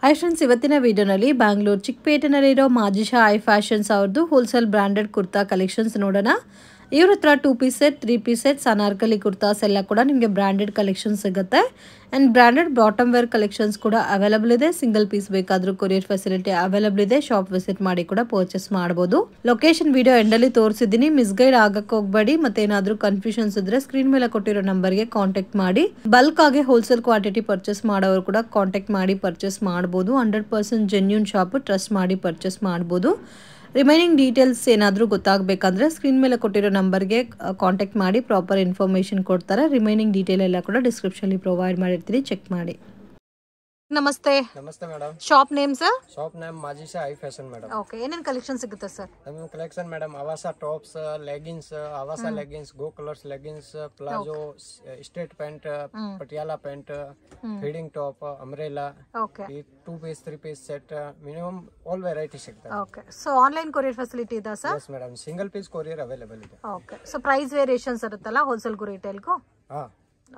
Hi friends, ಇವತ್ತಿನ ವಿಡಿಯೋನಲ್ಲಿ ಬ್ಯಾಂಗ್ಳೂರ್ ಚಿಕ್ಕಪೇಟೆನಲ್ಲಿರೋ ಮಾಜಿಶಾ ಐ ಫ್ಯಾಷನ್ಸ್ ಅವ್ರದ್ದು ಹೋಲ್ಸೇಲ್ ಬ್ರ್ಯಾಂಡೆಡ್ ಕುರ್ತಾ ಕಲೆಕ್ಷನ್ಸ್ ನೋಡೋಣ. ಇವ್ರ ಹತ್ರ 2 piece set, 3 piece set, anarkali kurtas ಎಲ್ಲ ಕೂಡ ನಿಮಗೆ ಬ್ರ್ಯಾಂಡೆಡ್ ಕಲೆಕ್ಷನ್ ಸಿಗುತ್ತೆ. And branded bottom wear collections ಕೂಡ ಅವೈಲಬಲ್ ಇದೆ. ಸಿಂಗಲ್ ಪೀಸ್ ಬೇಕಾದರೂ ಕೊರಿಯರ್ ಫೆಸಿಲಿಟಿ ಅವೈಲಬಲ್ ಇದೆ. ಶಾಪ್ ವಿಸಿಟ್ ಮಾಡಿ ಕೂಡ ಪರ್ಚೇಸ್ ಮಾಡಬಹುದು. ಲೊಕೇಶನ್ ವಿಡಿಯೋ ಎಂಡಲ್ಲಿ ತೋರಿಸಿದ್ದೀನಿ, ಮಿಸ್ಗೈಡ್ ಆಗಕ್ಕೆ ಹೋಗಬೇಡಿ. ಮತ್ತೆ ಏನಾದರೂ ಕನ್ಫ್ಯೂಷನ್ಸ್ ಇದ್ರೆ ಸ್ಕ್ರೀನ್ ಮೇಲೆ ಕೊಟ್ಟಿರೋ ನಂಬರ್ಗೆ ಕಾಂಟ್ಯಾಕ್ಟ್ ಮಾಡಿ. ಬಲ್ಕ್ ಆಗಿ ಹೋಲ್ಸೇಲ್ ಕ್ವಾಂಟಿಟಿ ಪರ್ಚೇಸ್ ಮಾಡೋರು ಕೂಡ ಕಾಂಟ್ಯಾಕ್ಟ್ ಮಾಡಿ ಪರ್ಚೇಸ್ ಮಾಡಬಹುದು. 100% ಜೆನ್ಯೂನ್ ಶಾಪ್, ಟ್ರಸ್ಟ್ ಮಾಡಿ ಪರ್ಚೇಸ್ ಮಾಡಬಹುದು. ರಿಮೈನಿಂಗ್ ಡೀಟೇಲ್ಸ್ ಏನಾದರೂ ಗೊತ್ತಾಗಬೇಕಂದ್ರೆ ಸ್ಕ್ರೀನ್ ಮೇಲೆ ಕೊಟ್ಟಿರೋ ನಂಬರ್ಗೆ ಕಾಂಟ್ಯಾಕ್ಟ್ ಮಾಡಿ, ಪ್ರಾಪರ್ ಇನ್ಫಾರ್ಮೇಷನ್ ಕೊಡ್ತಾರೆ. ರಿಮೈನಿಂಗ್ ಡೀಟೇಲ್ ಎಲ್ಲ ಕೂಡ ಡಿಸ್ಕ್ರಿಪ್ಷನ್ಲಿ ಪ್ರೊವೈಡ್ ಮಾಡಿರ್ತೀನಿ, ಚೆಕ್ ಮಾಡಿ. ನಮಸ್ತೆ. ನಮಸ್ತೆ madam. Shop name sir? Shop name Majisha I fashion madam. Okay, ಏನೇನು ಕಲೆಕ್ಷನ್ ಸಿಗುತ್ತೆ ಸರ್? ನಮ್ಮ ಕಲೆಕ್ಷನ್ ಮೇಡಮ್ ಅವಾಸ ಟಾಪ್ಸ್, ಲೆಗಿನ್ಸ್, ಅವಾಸ leggings, Go Colors leggings, palazzo, straight pant, Patiala pant, feeding top, umbrella, okay, ಈ 2 piece 3 piece set, minimum all variety ಸಿಗ್ತದೆ. Okay, so online courier facility ಇದೆ sir? Yes madam, single piece courier available ಇದೆ. Okay, so price variations ಇರುತ್ತಲ್ಲ ಹೋಲ್ಸೇಲ್ಗೂ ರಿಟೇಲ್ಗೂ? ಹಾ,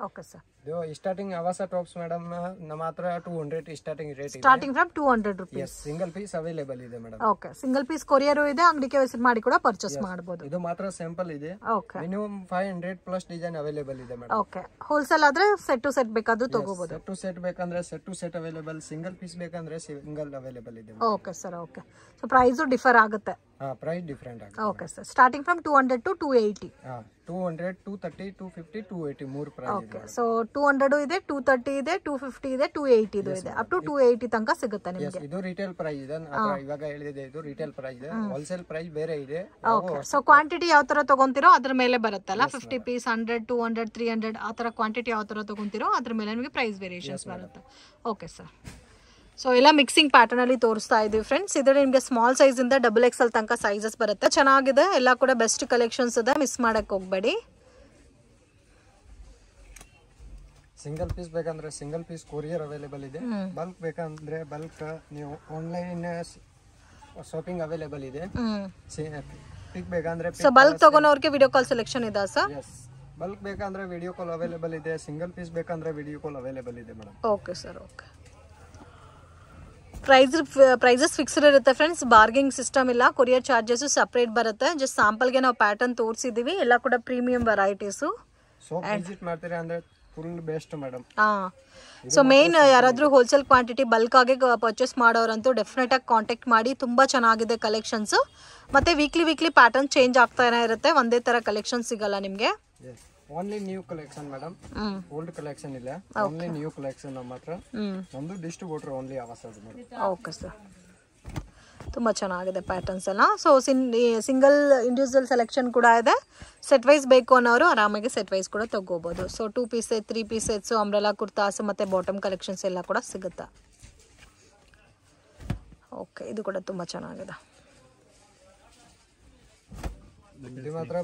okay sir. ಇದು starting ಅವಾಸ ಟಾಪ್ಸ್ ಮೇಡಮ್ ನಮ್ಮ ಹತ್ರ 200 ಸ್ಟಾರ್ಟಿಂಗ್ ರೇಟ್ ಇದೆ. Starting from 200 rupees. Single piece available ಇದೆ madam. Okay, single piece courier ಇದೆ, ಅಂಗಡಿಗೆ ವಿಸಿಟ್ ಮಾಡಿ ಕೂಡ ಪರ್ಚೇಸ್ ಮಾಡಬಹುದು. ಇದು ಮಾತ್ರ ಸ್ಯಾಂಪಲ್ ಇದೆ. Okay, minimum 500 plus design available ಇದೆ ಮೇಡಮ್. ಓಕೆ, ಹೋಲ್ಸೇಲ್ ಆದ್ರೆ ಸೆಟ್ ಟು ಸೆಟ್ ಬೇಕಾದ್ರೂ ತಗೋಬಹುದು. ಸೆಟ್ ಟು ಸೆಟ್ ಬೇಕಂದ್ರೆ set to set available, single piece ಬೇಕಂದ್ರೆ ಸಿಂಗಲ್ ಅವೈಲೇಬಲ್ ಇದೆ. Okay sir. Okay, so price differ ಆಗುತ್ತೆ. ಹಾ, ಪ್ರೈಸ್ ಡಿಫರೆಂಟ್ ಆಗುತ್ತೆ. Okay sir, starting from 200 to 280. ಹಾ, 200, 230, 250, 280 ಮೂರು ಪ್ರೈಸ್ ಇದೆ. ಓಕೆ, ಸೊ 200 ಇದೆ, 230 ಇದೆ, 250 ಇದೆ, 280 ಇದೆ. ಅಪ್ ಟು 280 ತನಕ ಸಿಗುತ್ತೆ ನಿಮಗೆ. ಇದು ರಿಟೇಲ್ ಪ್ರೈಸ್ ಇದೆ. ಇವಾಗ ಹೇಳಿದೆ, ಇದು ರಿಟೇಲ್ ಪ್ರೈಸ್ ಇದೆ. ಹೋಲ್ಸೇಲ್ ಪ್ರೈಸ್ ಬೇರೆ ಇದೆ. ಓಕೆ, ಸೊ ಕ್ವಾಂಟಿಟಿ ಯಾವ ತರ ತಗೊಂತಿರೋ ಅದ್ರ ಮೇಲೆ ಬರುತ್ತಲ್ಲ. 50 ಪೀಸ್, 100, 200, 300 ಆ ತರ ಕ್ವಾಂಟಿಟಿ ಯಾವ ತರ ತಗೊಂತಿರೋ ಅದ್ರ ಮೇಲೆ ನಿಮಗೆ ಪ್ರೈಸ್ ವೇರಿಯೇಷನ್ಸ್ ಬರುತ್ತೆ. Okay sir. ಸೊ ಎಲ್ಲ ಮಿಕ್ಸಿಂಗ್ ಪ್ಯಾಟರ್ನ್ ಅಲ್ಲಿ ತೋರಿಸ್ತಾ ಇದೀವಿ ಫ್ರೆಂಡ್ಸ್. ಇದರಲ್ಲಿ ನಿಮಗೆ ಸ್ಮಾಲ್ ಸೈಜ್ ಇಂದ XXL ತನಕ ಸೈಜಸ್ ಬರುತ್ತೆ. ಚೆನ್ನಾಗಿದೆ, ಎಲ್ಲ ಕೂಡ ಬೆಸ್ಟ್ ಕಲೆಕ್ಷನ್ಸ್ ಇದೆ, ಮಿಸ್ ಮಾಡಕ್ ಹೋಗ್ಬೇಡಿ. ಸಿಂಗಲ್ ಪೀಸ್ ಬೇಕಂದ್ರೆ ಸಿಂಗಲ್ ಪೀಸ್ ಕೊರಿಯರ್ ಅವೈಲೇಬಲ್ ಇದೆ. ಬಲ್ಕ್ ಬೇಕಂದ್ರೆ ಬಲ್ಕ್ ನೀವು ಆನ್ಲೈನ್ ಶಾಪಿಂಗ್ ಅವೈಲೇಬಲ್ ಇದೆ. ಪಿಕ್ ಬೇಕಂದ್ರೆ ಸೊ ಬಲ್ಕ್ ತಗೋನವ್ರಿಗೆ ವಿಡಿಯೋ ಕಾಲ್ ಸೆಲೆಕ್ಷನ್ ಇದೆ ಸರ್? ಬಲ್ಕ್ ಬೇಕಂದ್ರೆ ವಿಡಿಯೋ ಕಾಲ್ ಅವೈಲೇಬಲ್ ಇದೆ. ಸಿಂಗಲ್ ಪೀಸ್ ಬೇಕಂದ್ರೆ ವಿಡಿಯೋ ಕಾಲ್ ಅವೈಲೇಬಲ್ ಇದೆ madam. Okay sir. Okay, prices fixed ಇರುತ್ತೆ ಫ್ರೆಂಡ್ಸ್, ಬಾರ್ಗಿಂಗ್ ಸಿಸ್ಟಮ್ ಇಲ್ಲ. ಕೊರಿಯರ್ ಚಾರ್ಜಸ್ ಸಪ್ರೇಟ್ ಬರುತ್ತೆ. ಜಸ್ಟ್ ಸ್ಯಾಂಪಲ್ಗೆ ನಾವು ಪ್ಯಾಟರ್ನ್ ತೋರಿಸಿದೀವಿ. ಎಲ್ಲ ಕೂಡ ಪ್ರೀಮಿಯಂ ವೆರೈಟೀಸು. ಶಾಪ್ ವಿಸಿಟ್ ಮಾಡ್ತೀರಾ ಅಂದ್ರೆ full best madam. So main ಯಾರಾದ್ರೂ ಹೋಲ್ಸೇಲ್ ಕ್ವಾಂಟಿಟಿ ಬಲ್ಕ್ ಆಗಿ ಪರ್ಚೇಸ್ ಮಾಡೋರಂತೂ ಡೆಫಿನೆಟ್ ಆಗಿ ಕಾಂಟ್ಯಾಕ್ಟ್ ಮಾಡಿ. ತುಂಬಾ ಚೆನ್ನಾಗಿದೆ ಕಲೆಕ್ಷನ್ಸ್. ಮತ್ತೆ ವೀಕ್ಲಿ ಪ್ಯಾಟರ್ನ್ ಚೇಂಜ್ ಆಗ್ತಾನೆ ಇರುತ್ತೆ, ಒಂದೇ ತರ ಕಲೆಕ್ಷನ್ ಸಿಗಲ್ಲ ನಿಮ್ಗೆ. Only new collection madam, old collection ಇಲ್ಲ. ಓನ್ಲಿ ನ್ಯೂ ಕಲೆಕ್ಷನ್ ನಮ್ಮ ಹತ್ರ. ನಮ್ದು ಡಿಸ್ಟ್ರಿಬ್ಯೂಟರ್ ಓನ್ಲಿ ಅವಸರ ಮೇಡಮ್. ಓಕೆ ಸರ್, ತುಂಬ ಚೆನ್ನಾಗಿದೆ ಪ್ಯಾಟರ್ನ್ಸ್ ಎಲ್ಲ. ಸೊ ಸಿಂಗಲ್ ಇಂಡಿವಿಜುವಲ್ ಸೆಲೆಕ್ಷನ್ ಕೂಡ ಇದೆ. ಸೆಟ್ ವೈಸ್ ಬೇಕು ಅನ್ನೋರು ಆರಾಮಾಗಿ ಸೆಟ್ ವೈಸ್ ಕೂಡ ತಗೋಬಹುದು. So 2 piece set, 3 piece sets, umbrella kurtas ಮತ್ತೆ ಬಾಟಮ್ ಕಲೆಕ್ಷನ್ಸ್ ಎಲ್ಲ ಕೂಡ ಸಿಗುತ್ತೆ. ಓಕೆ, ಇದು ಕೂಡ ತುಂಬ ಚೆನ್ನಾಗಿದೆ. ಇದು ಮಾತ್ರ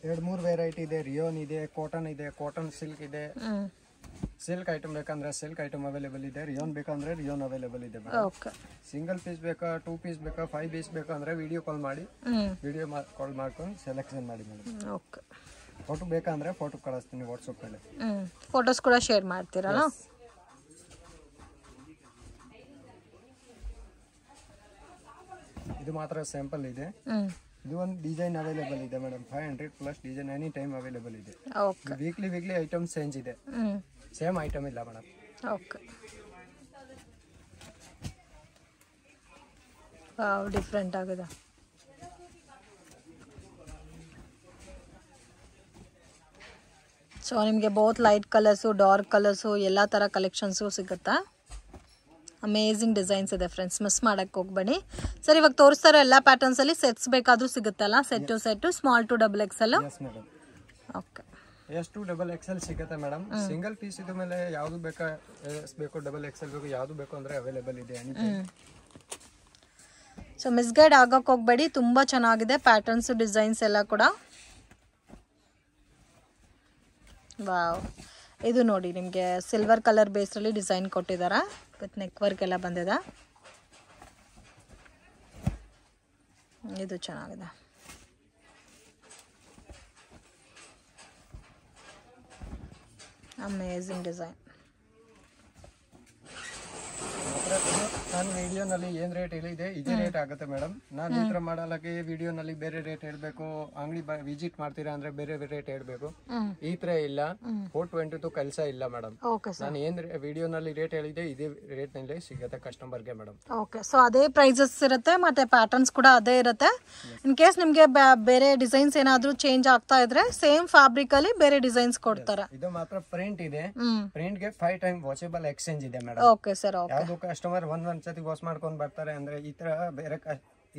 2-3 ವೆರೈಟಿ ಇದೆ. ರಿಯೋನ್ ಇದೆ, ಕಾಟನ್ ಇದೆ, ಕಾಟನ್ ಸಿಲ್ಕ್ ಇದೆ. ಸಿಲ್ಕ್ ಐಟಮ್ ಬೇಕಂದ್ರೆ ಸಿಲ್ಕ್ ಐಟಮ್ ಅವೈಲೇಬಲ್ ಇದೆ. ರಿಯೋನ್ ಬೇಕಂದ್ರೆ ರಿಯೋನ್ ಅವೈಲೇಬಲ್ ಇದೆ. ಸಿಂಗಲ್ ಪೀಸ್ ಬೇಕಾ, 2 ಪೀಸ್ ಬೇಕಾ, 5 ಪೀಸ್ ಬೇಕಂದ್ರೆ ವಿಡಿಯೋ ಕಾಲ್ ಮಾಡಿ, ವಿಡಿಯೋ ಕಾಲ್ ಮಾಡ್ಕೊಂಡು ಸೆಲೆಕ್ಷನ್ ಮಾಡಿ ಮೇಡಮ್. ಓಕೆ, ಫೋಟೋ ಬೇಕಂದ್ರೆ ಫೋಟೋ ಕಳಿಸ್ತೀನಿ ವಾಟ್ಸಪ್ ಅಲ್ಲಿ. ಫೋಟೋಸ್ ಕೂಡ ಶೇರ್ ಮಾಡ್ತೀರಲ್ಲ? ಇದು ಮಾತ್ರ ಸ್ಯಾಂಪಲ್ ಇದೆ. ಇದು ಒಂದು ಡಿಸೈನ್ ಅವೈಲೇಬಲ್ ಇದೆ madam. 500 plus design any time available ಇದೆ. ವೀಕ್ಲಿ ಐಟಮ್ ಚೇಂಜ್ ಇದೆ, ಸೇಮ್ ಐಟಮ್ ಇಲ್ಲ ಮೇಡಮ್. ಓಕೆ, ಡಿಫ್ರೆಂಟ್ ಆಗಿದೆ. ಸೊ ನಿಮಗೆ ಬಹುತ್ ಲೈಟ್ ಕಲರ್ಸು, ಡಾರ್ಕ್ ಕಲರ್ಸು ಎಲ್ಲ ಥರ ಕಲೆಕ್ಷನ್ಸು ಸಿಗುತ್ತಾ. ಅಮೇಝಿಂಗ್ ಡಿಸೈನ್ಸ್ ಇದೆ ಫ್ರೆಂಡ್ಸ್, ಮಿಸ್ ಮಾಡಕ್ಕೆ ಹೋಗ್ಬೇಡಿ. ಸರ್, ಇವಾಗ ತೋರಿಸ್ತಾ ಇರೋ ಎಲ್ಲ ಪ್ಯಾಟರ್ನ್ಸ್ ಅಲ್ಲಿ ಸೆಟ್ಸ್ ಬೇಕಾದ್ರೂ ಸಿಗುತ್ತಲ್ಲ? Set to set, small to XXL. Okay, S to XXL ಸಿಗುತ್ತೆ ಮೇಡಮ್. ಸಿಂಗಲ್ ಪೀಸ್ ಇದ ಮೇಲೆ ಯಾವ್ದು ಬೇಕು XXL ಬೇಕು, ಯಾವ್ದು ಬೇಕು ಅಂದ್ರೆ ಅವೈಲೇಬಲ್ ಇದೆ. ಸೊ ಮಿಸ್ಗೈಡ್ ಆಗಕ್ಕೆ ಹೋಗ್ಬೇಡಿ, ತುಂಬಾ ಚೆನ್ನಾಗಿದೆ ಪ್ಯಾಟರ್ನ್ಸ್, ಡಿಸೈನ್ಸ್ ಎಲ್ಲ ಕೂಡ. ವಾವ್, ಇದು ನೋಡಿ ನಿಮಗೆ ಸಿಲ್ವರ್ ಕಲರ್ ಬೇಸಲ್ಲಿ ಡಿಸೈನ್ ಕೊಟ್ಟಿದ್ದಾರೆ. ವಿತ್ ನೆಕ್ ವರ್ಕ್ ಎಲ್ಲ ಬಂದಿದೆ. ಇದು ಚೆನ್ನಾಗಿದೆ. Amazing design. ನಾನು ವಿಡಿಯೋನಲ್ಲಿ ಏನ್ ರೇಟ್ ಹೇಳಿದೆ ಇದೇ ರೇಟ್ ಆಗುತ್ತೆ ಮೇಡಮ್. ನಾನು ಈ ತರ ಮಾಡಲಕ್ಕೆ ವಿಡಿಯೋನಲ್ಲಿ ಬೇರೆ ರೇಟ್ ಹೇಳ್ಬೇಕು, ಅಂಗಡಿ ವಿಸಿಟ್ ಮಾಡ್ತೀರಾ ಅಂದ್ರೆ ಬೇರೆ ರೇಟ್ ಹೇಳ್ಬೇಕು, ಈ ತರ ಇಲ್ಲ. 422 ಕೆಲಸ ಇಲ್ಲ ಮೇಡಮ್. ನಾನು ಏನ್ ವಿಡಿಯೋನಲ್ಲಿ ರೇಟ್ ಹೇಳಿದೆ ಇದೇ ರೇಟ್ ನಲ್ಲಿ ಸಿಗುತ್ತೆ ಕಸ್ಟಮರ್ಗೆ ಮೇಡಮ್. ಓಕೆ, ಸೊ ಅದೇ ಪ್ರೈಸಸ್ ಇರುತ್ತೆ ಮತ್ತೆ ಪ್ಯಾಟರ್ನ್ಸ್ ಕೂಡ ಅದೇ ಇರುತ್ತೆ. ಇನ್ ಕೇಸ್ ನಿಮ್ಗೆ ಬೇರೆ ಡಿಸೈನ್ಸ್ ಏನಾದ್ರೂ ಚೇಂಜ್ ಆಗ್ತಾ ಇದ್ರೆ ಸೇಮ್ ಫ್ಯಾಬ್ರಿಕ್ ಅಲ್ಲಿ ಬೇರೆ ಡಿಸೈನ್ಸ್ ಕೊಡ್ತಾರೆ. ಇದು ಮಾತ್ರ ಪ್ರಿಂಟ್ ಇದೆ, ಪ್ರಿಂಟ್ ಗೆ 5 ಟೈಮ್ ವಾಚಬಲ್ ಎಕ್ಸ್ಚೇಂಜ್ ಇದೆ ಮೇಡಮ್. Okay sir. ಯಾವ್ದು ಕಸ್ಟಮರ್ ಒಂದ್ ಸತಿ ವಾಶ್ ಮಾಡ್ಕೊಂಡ್ ಬರ್ತಾರೆ ಅಂದ್ರೆ ಈ ತರ ಬೇರೆ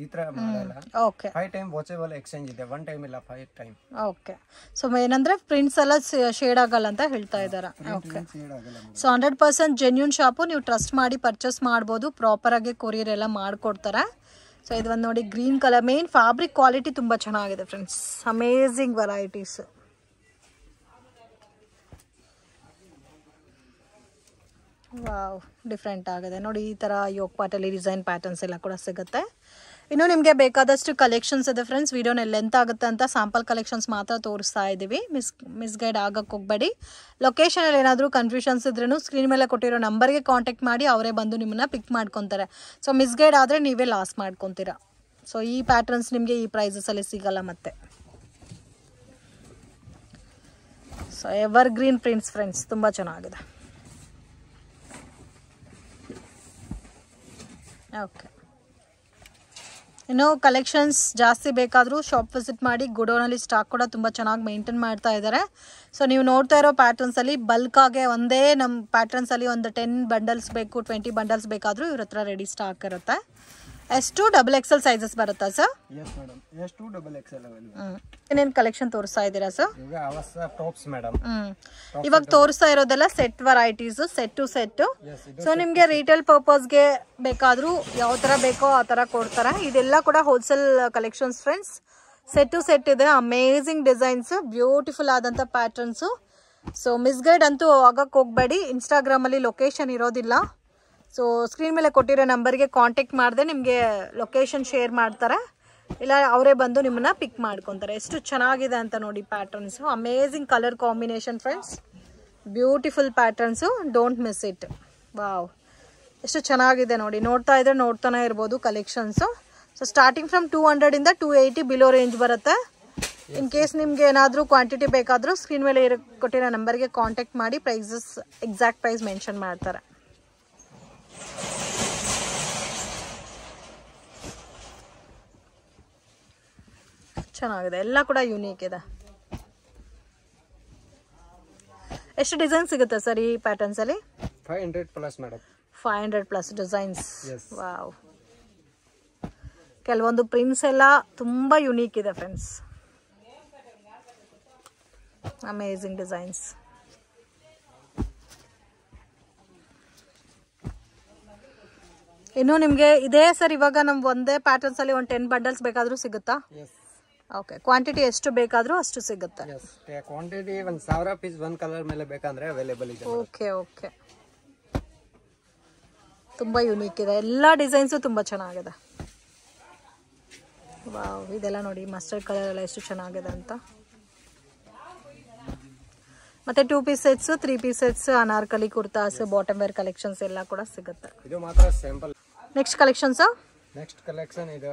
ಈ ತರ ಮಾಡಲ್ಲ. ಓಕೆ, 5 ಟೈಮ್ ವಾಚಬಲ್ ಎಕ್ಸ್ಚೇಂಜ್ ಇದೆ, 1 ಟೈಮ್ ಇಲ್ಲ 5 ಟೈಮ್. ಓಕೆ, ಸೊ ಏನಂದ್ರೆ ಪ್ರಿಂಟ್ಸ್ ಎಲ್ಲ ಶೇಡ್ ಆಗಲ್ಲ ಅಂತ ಹೇಳ್ತಾ ಇದ್ದಾರೆ. ಓಕೆ, ಸೊ 100% ಜೆನ್ಯೂನ್ ಶಾಪು, ನೀವು ಟ್ರಸ್ಟ್ ಮಾಡಿ ಪರ್ಚೇಸ್ ಮಾಡ್ಬೋದು. ಪ್ರಾಪರ್ ಆಗಿ ಕೊರಿಯರ್ ಎಲ್ಲ ಮಾಡ್ಕೊಡ್ತಾರೆ. ಸೊ ಇದು ಒಂದು ನೋಡಿ green colour, main fabric quality ತುಂಬಾ ಚೆನ್ನಾಗಿದೆ friends, amazing varieties. Wow, different ಆಗಿದೆ ನೋಡಿ. ಈ ಥರ ಯೋಗ್ ಪಾಟಲ್ಲಿ ಡಿಸೈನ್ ಪ್ಯಾಟರ್ನ್ಸ್ ಎಲ್ಲ ಕೂಡ ಸಿಗುತ್ತೆ. ಇನ್ನು ನಿಮಗೆ ಬೇಕಾದಷ್ಟು ಕಲೆಕ್ಷನ್ಸ್ ಇದೆ ಫ್ರೆಂಡ್ಸ್. ವಿಡಿಯೋನ ಲೆಂತ್ ಆಗುತ್ತೆ ಅಂತ ಸ್ಯಾಂಪಲ್ ಕಲೆಕ್ಷನ್ಸ್ ಮಾತ್ರ ತೋರಿಸ್ತಾ ಇದ್ದೀವಿ. ಮಿಸ್ಗೈಡ್ ಆಗಕ್ಕೆ ಹೋಗಬೇಡಿ. ಲೊಕೇಶನಲ್ಲಿ ಏನಾದರೂ ಕನ್ಫ್ಯೂಷನ್ಸ್ ಇದ್ರೂ ಸ್ಕ್ರೀನ್ ಮೇಲೆ ಕೊಟ್ಟಿರೋ ನಂಬರ್ಗೆ ಕಾಂಟ್ಯಾಕ್ಟ್ ಮಾಡಿ ಅವರೇ ಬಂದು ನಿಮ್ಮನ್ನ ಪಿಕ್ ಮಾಡ್ಕೊತಾರೆ. ಸೊ ಮಿಸ್ಗೈಡ್ ಆದರೆ ನೀವೇ ಲಾಸ್ ಮಾಡ್ಕೊತೀರಾ. ಸೊ ಈ ಪ್ಯಾಟರ್ನ್ಸ್ ನಿಮಗೆ ಈ ಪ್ರೈಸಸಲ್ಲಿ ಸಿಗಲ್ಲ ಮತ್ತೆ. So ever green prints friends, ತುಂಬ ಚೆನ್ನಾಗಿದೆ. ಓಕೆ, ಇನ್ನು ಕಲೆಕ್ಷನ್ಸ್ ಜಾಸ್ತಿ ಬೇಕಾದರೂ ಶಾಪ್ ವಿಸಿಟ್ ಮಾಡಿ. ಗುಡೋನಲ್ಲಿ ಸ್ಟಾಕ್ ಕೂಡ ತುಂಬ ಚೆನ್ನಾಗಿ ಮೇಂಟೈನ್ ಮಾಡ್ತಾ ಇದ್ದಾರೆ. ಸೊ ನೀವು ನೋಡ್ತಾ ಇರೋ ಪ್ಯಾಟರ್ನ್ಸಲ್ಲಿ ಬಲ್ಕಾಗೆ ಒಂದೇ ನಮ್ಮ ಪ್ಯಾಟರ್ನ್ಸಲ್ಲಿ ಒಂದು 10 ಬಂಡಲ್ಸ್ ಬೇಕು, 20 ಬಂಡಲ್ಸ್ ಬೇಕಾದರೂ ಇವ್ರ ಹತ್ರ ರೆಡಿ ಸ್ಟಾಕ್ ಇರುತ್ತೆ. S2 XXL ಸೈಜಸ್ ಬರುತ್ತಾ sir? Yes madam, S2 XXL available. ಏನೇನು ಕಲೆಕ್ಷನ್ ತೋರಿಸ್ತಾ ಇದ್ದೀರಾ ಸರ್? ಈಗ ಅವಸ ಟಾಪ್ಸ್ ಮೇಡಮ್. ಇವಾಗ ತೋರಿಸ್ತಾ ಇರೋದೆಲ್ಲ set varieties, set to set. So ನಿಮಗೆ ರೀಟೇಲ್ ಪರ್ಪಸ್ಗೆ ಬೇಕಾದರೂ ಯಾವ ಥರ ಬೇಕೋ ಆ ಥರ ಕೊಡ್ತಾರೆ. ಇದೆಲ್ಲ ಕೂಡ wholesale collections friends. Set to set ಇದೆ, ಅಮೇಝಿಂಗ್ ಡಿಸೈನ್ಸ್, ಬ್ಯೂಟಿಫುಲ್ ಆದಂಥ ಪ್ಯಾಟರ್ನ್ಸು. ಸೊ ಮಿಸ್ಗೈಡ್ ಅಂತೂ ಆಗಕ್ಕೆ ಹೋಗಬೇಡಿ. ಇನ್ಸ್ಟಾಗ್ರಾಮಲ್ಲಿ ಲೊಕೇಶನ್ ಇರೋದಿಲ್ಲ. ಸೊ ಸ್ಕ್ರೀನ್ ಮೇಲೆ ಕೊಟ್ಟಿರೋ ನಂಬರ್ಗೆ ಕಾಂಟ್ಯಾಕ್ಟ್ ಮಾಡಿದೆ ನಿಮಗೆ ಲೊಕೇಶನ್ ಶೇರ್ ಮಾಡ್ತಾರೆ, ಇಲ್ಲ ಅವರೇ ಬಂದು ನಿಮ್ಮನ್ನ ಪಿಕ್ ಮಾಡ್ಕೊತಾರೆ. ಎಷ್ಟು ಚೆನ್ನಾಗಿದೆ ಅಂತ ನೋಡಿ patterns. Amazing colour combination friends, beautiful patterns, don't miss it. Wow, ಎಷ್ಟು ಚೆನ್ನಾಗಿದೆ ನೋಡಿ. ನೋಡ್ತಾ ಇದ್ರೆ ನೋಡ್ತಾನೆ ಇರ್ಬೋದು ಕಲೆಕ್ಷನ್ಸು. ಸೊ ಸ್ಟಾರ್ಟಿಂಗ್ ಫ್ರಮ್ 200 ಇಂದ 280 ಬಿಲೋ ರೇಂಜ್ ಬರುತ್ತೆ. ಇನ್ ಕೇಸ್ ನಿಮ್ಗೆ ಏನಾದರೂ ಕ್ವಾಂಟಿಟಿ ಬೇಕಾದರೂ ಸ್ಕ್ರೀನ್ ಮೇಲೆ ಕೊಟ್ಟಿರೋ ನಂಬರ್ಗೆ ಕಾಂಟ್ಯಾಕ್ಟ್ ಮಾಡಿ ಪ್ರೈಸಸ್ ಎಕ್ಸಾಕ್ಟ್ ಪ್ರೈಸ್ ಮೆನ್ಷನ್ ಮಾಡ್ತಾರೆ. ಚೆನ್ನಾಗಿದೆ, ಎಲ್ಲ ಕೂಡ ಯೂನಿಕ್ ಇದೆ. ಎಷ್ಟು ಡಿಸೈನ್ ಸಿಗುತ್ತೆ ಸರ್ ಈ ಪ್ಯಾಟರ್ನ್ಸ್ ಅಲ್ಲಿ? 500 plus madam. 500 plus designs. Wow, ಕೆಲವೊಂದು ಪ್ರಿಂಟ್ಸ್ ಎಲ್ಲ ತುಂಬಾ ಯೂನಿಕ್ ಇದೆ ಫ್ರೆಂಡ್ಸ್. Amazing designs. ಇನ್ನು ನಿಮಗೆ ಇದೇ ಸರ್ ಇವಾಗ ನಮ್ಗೆ ಒಂದೇ ಪ್ಯಾಟರ್ನ್ಸ್ ಅಲ್ಲಿ ಒಂದು 10 ಬಂಡಲ್ಸ್ ಬೇಕಾದ್ರೂ ಸಿಗುತ್ತಾ? ಓಕೆ, ಕ್ವಾಂಟಿಟಿ ಎಷ್ಟು ಬೇಕಾದ್ರೂ ಅಷ್ಟು ಸಿಗುತ್ತೆ. ಕ್ವಾಂಟಿಟಿ 1000 ಪೀಸ್ ಒಂದು ಕಲರ್ ಮೇಲೆ ಬೇಕಂದ್ರೆ ಅವೈಲೇಬಲ್ ಇದೆ. ಓಕೆ ಓಕೆ, ತುಂಬಾ ಯೂನಿಕ್ ಇದೆ, ಎಲ್ಲ ಡಿಸೈನ್ಸು ತುಂಬಾ ಚೆನ್ನಾಗಿದೆ. ವಾವ್, ಇದೆಲ್ಲ ನೋಡಿ ಮಸ್ಟರ್ಡ್ ಕಲರ್ ಎಲ್ಲ ಎಷ್ಟು ಚೆನ್ನಾಗಿದೆ ಅಂತ. ಮತ್ತೆ 2 piece sets, 3 piece sets, anarkali kurtas, bottom wear collections ಎಲ್ಲ ಕೂಡ ಸಿಗುತ್ತೆ. ಇದು ಮಾತ್ರ sample. Next collections? Next collection ಇದು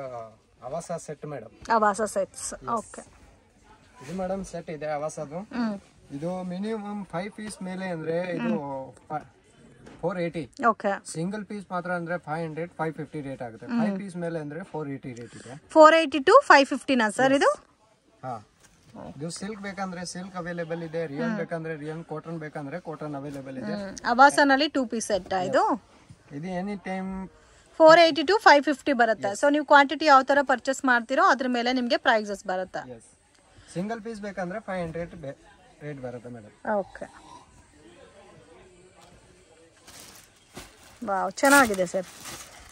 Aavasa set madam. Aavasa sets. Okay, ಇದು ಮೇಡಮ್ ಸೆಟ್ ಇದೆ ಆವಾಸದು. ಇದು ಮಿನಿಮಮ್ 5 ಪೀಸ್ ಮೇಲೆ ಅಂದ್ರೆ ಇದು 480. ಓಕೆ, ಸಿಂಗಲ್ ಪೀಸ್ ಮಾತ್ರ ಅಂದ್ರೆ 500 550 ರೇಟ್ ಆಗುತ್ತೆ. 5 ಪೀಸ್ ಮೇಲೆ ಅಂದ್ರೆ 480 ರೇಟ್ ಇದೆ. 480 to 550 ನಾ ಸರ್ ಇದು? ಹಾ, ಇದು ಸಿಲ್ಕ್ ಬೇಕಂದ್ರೆ ಸಿಲ್ಕ್ ಅವೈಲೇಬಲ್ ಇದೆ, ರಿಯನ್ ಬೇಕಂದ್ರೆ ರಿಯನ್, ಕಾಟನ್ ಬೇಕಂದ್ರೆ ಕಾಟನ್ ಅವೈಲೇಬಲ್ ಇದೆ. ಆವಾಸನಲ್ಲಿ 2 ಪೀಸ್ ಸೆಟ್ ಇದು. ಇದು ಎನಿ ಟೈಮ್ 480 to 550 ಬರುತ್ತೆ. ಸೊ ನೀವು ಕ್ವಾಂಟಿಟಿ ಯಾವ ತರ ಪರ್ಚೇಸ್ ಮಾಡ್ತೀರೋ ಅದ್ರ ಮೇಲೆ ನಿಮಗೆ ಪ್ರೈಸಸ್ ಬರುತ್ತೆ. ಸಿಂಗಲ್ ಪೀಸ್ ಬೇಕಂದ್ರೆ 500 ರೇಟ್ ಬರುತ್ತೆ ಮೇಡಮ್. ಓಕೆ, ವಾವ್, ಚೆನ್ನಾಗಿದೆ ಸರ್.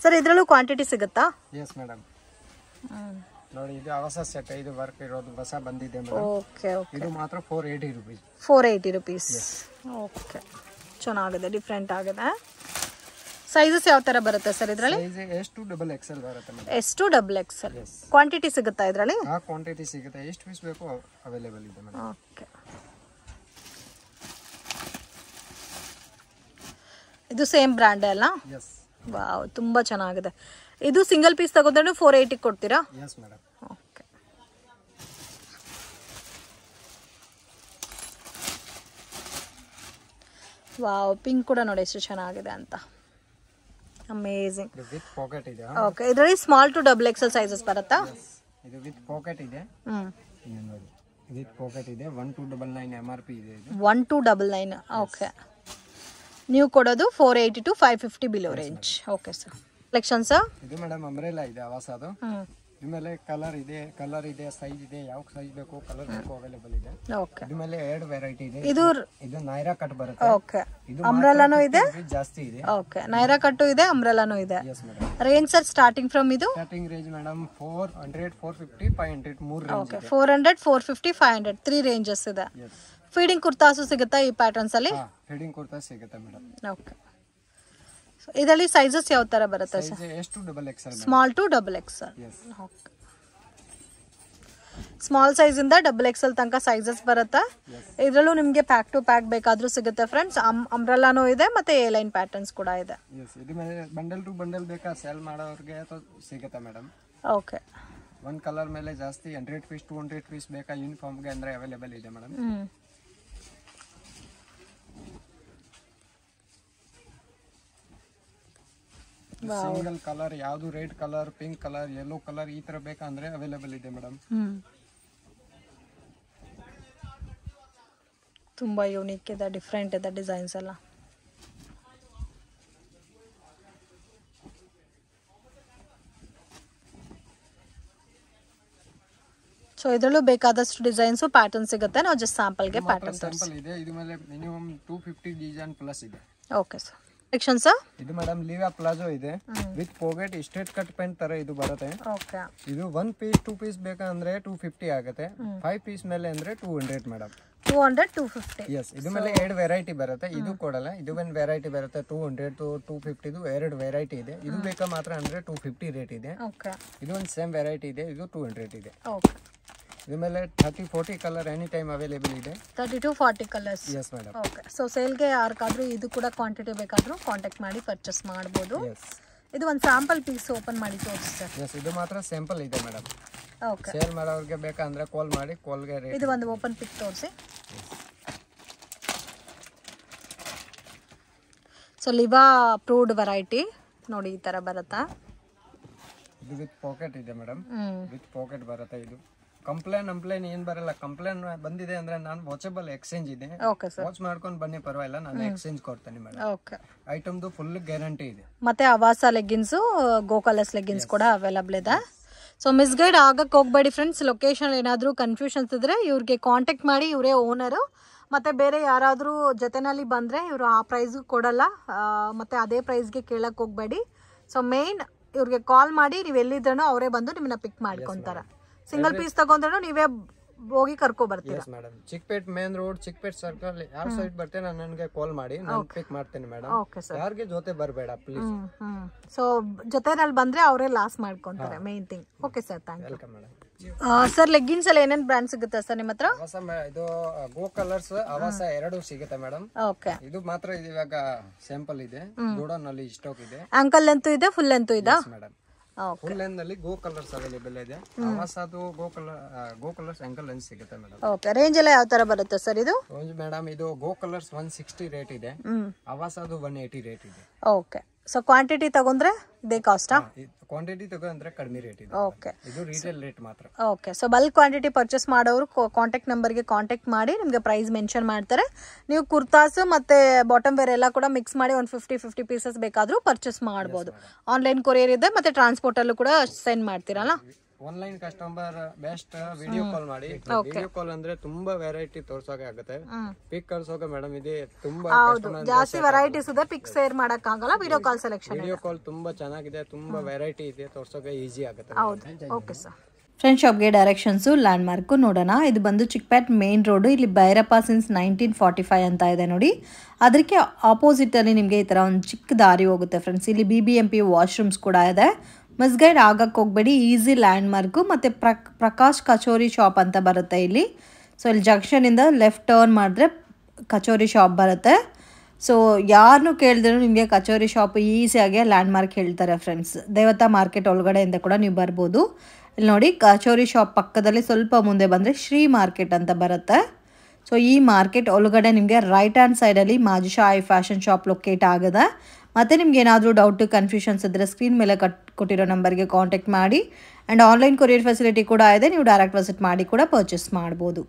ಸರ್ ಇದರಲ್ಲೂ ಕ್ವಾಂಟಿಟಿ ಸಿಗುತ್ತಾ? Yes madam. ನೋಡಿ ಇದು ಹೊಸ ಸೆಟ್, ಇದು ವರ್ಕ್ ಇರೋದು ಹೊಸ ಬಂದಿದೆ ಮೇಡಮ್. ಓಕೆ ಓಕೆ, ಇದು ಮಾತ್ರ 480 ರೂಪೀಸ್. 480 ರೂಪೀಸ್. ಓಕೆ, ಚೆನ್ನಾಗಿದೆ, ಡಿಫ್ರೆಂಟ್ ಆಗಿದೆ. ಸೈಜಸ್ ಯಾವ ತರ ಬರುತ್ತೆ ಸರ್ ಇದರಲ್ಲಿ? S2 XXL ಬರುತ್ತೆ ಮೇಡಮ್. S2 XXL. ಕ್ವಾಂಟಿಟಿ ಸಿಗುತ್ತಾ ಇದರಲ್ಲಿ? ಹಾ, ಕ್ವಾಂಟಿಟಿ ಸಿಗುತ್ತೆ, ಎಷ್ಟು ಪೀಸ್ ಬೇಕು ಅವೈಲೇಬಲ್ ಇದೆ ಮೇಡಮ್. ಓಕೆ, ಇದು ಸೇಮ್ ಬ್ರ್ಯಾಂಡ್ ಅಲ್ಲ? ಎಸ್. ವಾವ್, ತುಂಬ ಚೆನ್ನಾಗಿದೆ. ಇದು ಸಿಂಗಲ್ ಪೀಸ್ ತಗೊಂಡ್ರೆ 480 ಕೊಡ್ತೀರಾ? Yes madam. Okay. Wow, pink ಕೂಡ ನೋಡಿ ಎಷ್ಟು ಚೆನ್ನಾಗಿದೆ ಅಂತ. ಅಮೇಜಿಂಗ್. ವಿತ್ ಪಾಕೆಟ್ ಇದೆ. ಓಕೆ, ಇದರಲ್ಲಿ small to double XL sizes ಬರುತ್ತಾ? ಇದು ವಿತ್ ಪಾಕೆಟ್ ಇದೆ. ನೋಡಿ, ವಿತ್ ಪಾಕೆಟ್ ಇದೆ. 1299 MRP ಇದೆ ಇದು. 1299. ಓಕೆ. ನೀವು ಕೊಡೋದು 480 to 550 below range. Okay sir. Collection sir? ಇದು ಮೇಡಮ್ ಅಂಬ್ರೆಲಾ ಇದೆ ಹೊಸದು. ಇದ್ಮೇಲೆ ಕಲರ್ ಇದೆ, ಸೈಜ್ ಇದೆ, ಯಾವ ಸೈಜ್ ಬೇಕು ಕಲರ್ ಬೇಕು ಅವೈಲೇಬಲ್ ಇದೆ. ಓಕೆ. ಇದ್ಮೇಲೆ 2 ವೆರೈಟಿ ಇದೆ. ಇದು ನೈರಾ ಕಟ್ ಬರುತ್ತೆ. ಓಕೆ. ಅಂಬ್ರೆಲಾನು ಇದೆ, ಜಾಸ್ತಿ ಇದೆ. ಓಕೆ. ನೈರಾ ಕಟ್ಟು ಇದೆ, ಅಂಬ್ರೆಲಾನು ಇದೆ. Yes madam. Range sir starting from ಇದು? ಸ್ಟಾರ್ಟಿಂಗ್ ರೇಂಜ್ ಮೇಡಮ್ 400, 450, 500 ಮೂರು ರೇಂಜ್ ಓಕೆ. 400, 450, 500 3 ರೇಂಜಸ್ ಇದೆ. ಫೀಡಿಂಗ್ ಕುರ್ತಾಸು ಸಿಗುತ್ತಾ ಈ ಪ್ಯಾಟರ್ನ್ಸ್ ಅಲ್ಲಿ? ಫೀಡಿಂಗ್ ಕುರ್ತಾ ಸಿಗುತ್ತೆ ಮೇಡಮ್. ಓಕೆ. ಇದರಲ್ಲಿ ಸೈಜಸ್ ಯಾವ ತರ ಬರುತ್ತೆ ಸರ್? ಎಷ್ಟು double XL, small to double XL. Okay. Small size ಇಂದ ಡಬಲ್ ಎಕ್ಸೆಲ್ ತನಕ ಸೈಜಸ್ ಬರುತ್ತೆ. ಇದರಲ್ಲೂ ನಿಮಗೆ ಪ್ಯಾಕ್ ಟು ಪ್ಯಾಕ್ ಬೇಕಾದ್ರೂ ಸಿಗುತ್ತೆ ಫ್ರೆಂಡ್ಸ್. ಅಂಬ್ರೆಲಾನೂ ಇದೆ ಮತ್ತೆ ಎ ಲೈನ್ ಪ್ಯಾಟರ್ನ್ಸ್ ಕೂಡ ಇದೆ. ಬಂಡಲ್ ಟು ಬಂಡಲ್ ಬೇಕಾ ಸೇಲ್ ಮಾಡೋರಿಗೆ ಸಿಗುತ್ತೆ ಮೇಡಮ್. ಓಕೆ. ಒಂದು ಕಲರ್ ಮೇಲೆ ಜಾಸ್ತಿ 100 ಪೀಸ್ 200 ಪೀಸ್ ಬೇಕಾ ಯೂನಿಫಾರ್ಮ್ಗೆ ಅಂದ್ರೆ ಅವೈಲೇಬಲ್ ಇದೆ ಮೇಡಮ್. ಸಿಂಗಲ್ ಕಲರ್ ಯಾವುದು red colour, pink colour, yellow colour ಈ ತರ ಬೇಕಂದ್ರೆ ಅವೈಲೇಬಲ್ ಇದೆ ಮೇಡಮ್. ತುಂಬಾ ಯೂನಿಕ್ ಇದೆ, ಡಿಫ್ರೆಂಟ್ ಇದೆ ಡಿಸೈನ್ಸ್ ಎಲ್ಲ. ಸೊ ಇದರಲ್ಲೂ ಬೇಕಾದಷ್ಟು ಡಿಸೈನ್ಸ್ ಪ್ಯಾಟರ್ನ್ ಸಿಗುತ್ತೆ. ನಾವು ಜಸ್ಟ್ ಸ್ಯಾಂಪಲ್ಗೆ ಪ್ಯಾಟರ್ನ್ ಇದೆ. ಇದು ಮೇಲೆ ಮಿನಿಮಮ್ 250 ಡಿಸೈನ್ ಪ್ಲಸ್ ಇದೆ. Okay sir. Section sir? ಇದು ಮೇಡಮ್ ಲಿವಾ ಪ್ಲಾಜೋ ಇದೆ with packet straight cut pant ತರ ಇದು ಬರುತ್ತೆ. ಓಕೆ. ಇದು 1 ಪೀಸ್ 2 ಪೀಸ್ ಬೇಕಂದ್ರೆ 250 ಆಗುತ್ತೆ. 5 ಪೀಸ್ ಮೇಲೆ ಅಂದ್ರೆ 200 ಮೇಡಮ್. 200, 250. ಎಸ್. ಇದು ಮೇಲೆ 2 ವೆರೈಟಿ ಬರುತ್ತೆ. ಇದು ಕೊಡಲ್ಲ. ಇದು ಒಂದು ವೆರೈಟಿ ಬರುತ್ತೆ 200 to 250. ಇದು 2 ವೆರೈಟಿ ಇದೆ. ಇದು ಬೇಕಾ ಮಾತ್ರ ಅಂದ್ರೆ 250 ರೇಟ್ ಇದೆ. ಓಕೆ. ಇದು ಒಂದು ಸೇಮ್ ವೆರೈಟಿ ಇದೆ. ಇದು 200 ಇದೆ. ಓಕೆ. ಇದು ಮೇಲೆ 30-40 ಕಲರ್ ಎನಿ ಟೈಮ್ ಅವೈಲೇಬಲ್ ಇದೆ. 30 to 40 colours. Yes madam. Okay. So ಸೇಲ್ಗೆ ಯಾರಿಗಾದ್ರೂ ಇದು ಕೂಡ ಕ್ವಾಂಟಿಟಿ ಬೇಕಾದ್ರೂ ಕಾಂಟ್ಯಾಕ್ಟ್ ಮಾಡಿ ಪರ್ಚೇಸ್ ಮಾಡ್ಬೋದು. ಇದು ಒಂದು ಸ್ಯಾಂಪಲ್ ಪೀಸ್ ಓಪನ್ ಮಾಡಿ ತೋರಿಸಿ ಸರ್. ಎಸ್. ಇದು ಮಾತ್ರ ಸ್ಯಾಂಪಲ್ ಇದೆ ಮೇಡಮ್. ಓಕೆ. ಸೇಲ್ ಮಾಡೋರಿಗೆ ಬೇಕಂದ್ರೆ ಕಾಲ್ ಮಾಡಿ, ಕಾಲ್ಗೆ ರೇಟ್. ಇದು ಒಂದು ಓಪನ್ ಪಿಕ್ ತೋರಿಸಿ. ಸೊ ಲಿವಾ ಅಪ್ರೂವ್ಡ್ ವೆರೈಟಿ ನೋಡಿ ಈ ತರ ಬರುತ್ತಾ. ಇದು ವಿತ್ ಪಾಕೆಟ್ ಇದೆ ಮೇಡಮ್. ವಿತ್ ಪಾಕೆಟ್ ಬರುತ್ತೆ. ಇದು ಕಂಪ್ಲೇನ್ ಏನ್ ಬರಲ್ಲ. ಕಂಪ್ಲೇನ್ ಬಂದಿದೆ ಅಂದ್ರೆ ನಾನು ವಾಚಬಲ್ ಎಕ್ಸ್ಚೇಂಜ್ ಇದೆ. Okay sir. ವಾಚ್ ಮಾಡ್ಕೊಂಡು ಬನ್ನಿ, ಪರವಾಗಿಲ್ಲ, ನಾನು ಎಕ್ಸ್ಚೇಂಜ್ ಕೊಡ್ತೇನೆ ಮೇಡಮ್. ಓಕೆ. ಐಟಮ್ದು ಫುಲ್ ಗ್ಯಾರಂಟಿ ಇದೆ. ಮತ್ತೆ ಅವಾಸ ಲೆಗ್ಗಿನ್ಸ್, ಗೋಕಲರ್ಸ್ ಲೆಗ್ಗಿನ್ಸ್ ಕೂಡ ಅವೈಲಬಲ್ ಇದೆ. ಸೊ ಮಿಸ್ಗೈಡ್ ಆಗಕ್ಕೆ ಹೋಗ್ಬೇಡಿ ಫ್ರೆಂಡ್ಸ್. ಲೊಕೇಶನ್ ಏನಾದರೂ ಕನ್ಫ್ಯೂಷನ್ಸ್ ಇದ್ರೆ ಇವ್ರಿಗೆ ಕಾಂಟ್ಯಾಕ್ಟ್ ಮಾಡಿ. ಇವರೇ ಓನರು. ಮತ್ತೆ ಬೇರೆ ಯಾರಾದರೂ ಜೊತೆನಲ್ಲಿ ಬಂದರೆ ಇವರು ಆ ಪ್ರೈಸ್ಗೂ ಕೊಡಲ್ಲ, ಮತ್ತೆ ಅದೇ ಪ್ರೈಸ್ಗೆ ಕೇಳಕ್ಕೆ ಹೋಗಬೇಡಿ. ಸೊ ಮೇನ್ ಇವ್ರಿಗೆ ಕಾಲ್ ಮಾಡಿ, ನೀವು ಎಲ್ಲಿದ್ರೂ ಅವರೇ ಬಂದು ನಿಮ್ಮನ್ನ ಪಿಕ್ ಮಾಡ್ಕೊತಾರೆ. ಸಿಂಗಲ್ ಪೀಸ್ ತಗೊಂಡ್ರು ನೀವೇ ಹೋಗಿ ಕರ್ಕೊ ಬರ್ತೀರಾ. Madam Chickpet main road, Chickpet circle ಯಾವ ಸೈಡ್ ಬರ್ತೇನೆ ನನಗೆ ಕಾಲ್ ಮಾಡಿ, ನಾನು ಪಿಕ್ ಮಾಡ್ತೇನೆ ಮೇಡಮ್. Okay sir. ಯಾರಿಗೆ ಜೊತೆ ಬರಬೇಡ ಪ್ಲೀಸ್. ಸೊ ಜೊತೆನಲ್ಲಿ ಬಂದ್ರೆ ಅವರೇ ಲಾಸ್ ಮಾಡ್ಕೊಂತಾರೆ, main thing. Okay sir, thank you. Welcome madam. Sir leggings ಅಲ್ಲಿ ಏನೇನು ಬ್ರ್ಯಾಂಡ್ ಸಿಗುತ್ತೆ ಸರ್ ನಿಮ್ಮ ಹತ್ರ? ಇದು ಗೋ ಕಲರ್ಸ್ ಅವಾಸ 2 ಸಿಗುತ್ತೆ ಮೇಡಮ್. ಓಕೆ. ಇದು ಮಾತ್ರ ಇದು ಇವಾಗ ಸ್ಯಾಂಪಲ್ ಇದೆ. ಗೋಡೌನ್ ಅಲ್ಲಿ ಸ್ಟಾಕ್ ಇದೆ. ಆಂಕಲ್ ಲೆಂತ್ ಇದೆ, ಫುಲ್ ಲೆಂತ್ ಇದೆ ಮೇಡಮ್. ಫುಲ್ ಲೆಂತ್ ಅಲ್ಲಿ ಗೋ ಕಲರ್ಸ್ ಅವೈಲೇಬಲ್ ಇದೆ. ಅವಾಸದು ಗೋ ಕಲರ್ಸ್ ಆಂಕಲ್ ಲೆಂತ್ ಸಿಗುತ್ತೆ ಮೇಡಮ್. ಓಕೆ. ರೇಂಜ್ ಎಲ್ಲ ಯಾವ ತರ ಬರುತ್ತೆ ಸರ್ ಇದು? ರೇಂಜ್ ಮೇಡಮ್ ಇದು ಗೋ ಕಲರ್ಸ್ 160 ರೇಟ್ ಇದೆ. ಅವಾಸದು 180 ರೇಟ್ ಇದೆ. ಓಕೆ. ಸೊ ಕ್ವಾಂಟಿಟಿ ತಗೊಂಡ್ರೆ ಇದೇ ಕಾಸ್ಟಾ? ಕ್ವಾಂಟಿಟಿ ತಗೊಂಡ್ರೆ ಕಡಿಮೆ ರೇಟ್ ಇದೆ. ಓಕೆ. ಇದು ರಿಟೇಲ್ ರೇಟ್ ಮಾತ್ರ. Okay. So bulk quantity purchase ಮಾಡೋರು ಕಾಂಟ್ಯಾಕ್ಟ್ ನಂಬರ್ಗೆ ಕಾಂಟ್ಯಾಕ್ಟ್ ಮಾಡಿ, ನಿಮಗೆ ಪ್ರೈಸ್ ಮೆನ್ಷನ್ ಮಾಡ್ತಾರೆ. ನೀವು ಕುರ್ತಾಸ್ ಮತ್ತೆ ಬಾಟಮ್ ವೇರ್ ಎಲ್ಲ ಕೂಡ ಮಿಕ್ಸ್ ಮಾಡಿ ಒಂದು 50 ಪೀಸಸ್ ಬೇಕಾದ್ರೂ ಪರ್ಚೇಸ್ ಮಾಡ್ಬೋದು. ಆನ್ಲೈನ್ ಕೊರಿಯರ್ ಇದೆ, ಮತ್ತೆ ಟ್ರಾನ್ಸ್ಪೋರ್ಟ್ ಅಲ್ಲೂ ಕೂಡ ಸೆಂಡ್ ಮಾಡ್ತೀರಲ್ಲ. Online customer best video call ಮಾಡಿ. ವಿಡಿಯೋ ಕಾಲ್ ಅಂದ್ರೆ ತುಂಬಾ ವೆರೈಟಿ ತೋರ್ಸೋಕೆ ಆಗುತ್ತೆ. ಪಿಕ್ ಕಳ್ಸೋಕೆ ಮೇಡಮ್ ಇದೆ ತುಂಬಾ. ಹೌದು, ಜಾಸ್ತಿ ವೆರೈಟೀಸ್ ಇದೆ, ಪಿಕ್ ಶೇರ್ ಮಾಡಕ್ ಆಗಲ್ಲ. Video call selection. Video call ತುಂಬಾ ಚೆನ್ನಾಗಿದೆ, ತುಂಬಾ ವೆರೈಟಿ ಇದೆ, ತೋರ್ಸೋಕೆ ಈಸಿ ಆಗುತ್ತೆ. ಹೌದು. Okay sir. ಫ್ರೆಂಡ್ ಶಾಪ್ಗೆ ಡೈರೆಕ್ಷನ್ಸು ಲ್ಯಾಂಡ್ ಮಾರ್ಕು ನೋಡೋಣ. ಇದು ಬಂದು ಚಿಕ್ಕಪೇಟ್ ಮೇನ್ ರೋಡು. ಇಲ್ಲಿ ಭೈರಪ್ಪ ಸಿನ್ಸ್ 1945 ಅಂತ ಇದೆ ನೋಡಿ. ಅದಕ್ಕೆ ಆಪೋಸಿಟಲ್ಲಿ ನಿಮಗೆ ಈ ಥರ ಒಂದು ಚಿಕ್ಕ ದಾರಿ ಹೋಗುತ್ತೆ ಫ್ರೆಂಡ್ಸ್. ಇಲ್ಲಿ BBMP ವಾಶ್ರೂಮ್ಸ್ ಕೂಡ ಇದೆ. ಮಿಸ್ಗೈಡ್ ಆಗಕ್ಕೆ ಹೋಗಬೇಡಿ, ಈಸಿ ಲ್ಯಾಂಡ್ ಮಾರ್ಕು. ಮತ್ತು ಪ್ರಕಾಶ್ ಕಚೋರಿ ಶಾಪ್ ಅಂತ ಬರುತ್ತೆ ಇಲ್ಲಿ. ಸೊ ಇಲ್ಲಿ ಜಂಕ್ಷನಿಂದ ಲೆಫ್ಟ್ ಟರ್ನ್ ಮಾಡಿದ್ರೆ ಕಚೋರಿ ಶಾಪ್ ಬರುತ್ತೆ. ಸೊ ಯಾರನ್ನೂ ಕೇಳಿದ್ರು ನಿಮಗೆ ಕಚೋರಿ ಶಾಪ್ ಈಸಿಯಾಗಿ ಲ್ಯಾಂಡ್ಮಾರ್ಕ್ ಹೇಳ್ತಾರೆ ಫ್ರೆಂಡ್ಸ್. ದೇವತಾ ಮಾರ್ಕೆಟ್ ಒಳಗಡೆಯಿಂದ ಕೂಡ ನೀವು ಬರ್ಬೋದು. ಇಲ್ಲಿ ನೋಡಿ ಕಚೋರಿ ಶಾಪ್ ಪಕ್ಕದಲ್ಲಿ ಸ್ವಲ್ಪ ಮುಂದೆ ಬಂದರೆ ಶ್ರೀ ಮಾರ್ಕೆಟ್ ಅಂತ ಬರುತ್ತೆ. ಸೊ ಈ ಮಾರ್ಕೆಟ್ ಒಳಗಡೆ ನಿಮಗೆ ರೈಟ್ ಹ್ಯಾಂಡ್ ಸೈಡಲ್ಲಿ ಮಾಜಿಶಾ ಐ ಫ್ಯಾಷನ್ ಶಾಪ್ ಲೊಕೇಟ್ ಆಗಿದೆ. ಮತ್ತು ನಿಮ್ಗೆ ಏನಾದರೂ ಡೌಟು ಕನ್ಫ್ಯೂಷನ್ಸ್ ಇದ್ದರೆ ಸ್ಕ್ರೀನ್ ಮೇಲೆ ಕೊಟ್ಟಿರೋ ನಂಬರ್ಗೆ ಕಾಂಟ್ಯಾಕ್ಟ್ ಮಾಡಿ. ಆ್ಯಂಡ್ ಆನ್ಲೈನ್ ಕೊರಿಯರ್ ಫೆಸಿಲಿಟಿ ಕೂಡ ಇದೆ, ನೀವು ಡೈರೆಕ್ಟ್ ವಿಸಿಟ್ ಮಾಡಿ ಕೂಡ ಪರ್ಚೇಸ್ ಮಾಡ್ಬೋದು.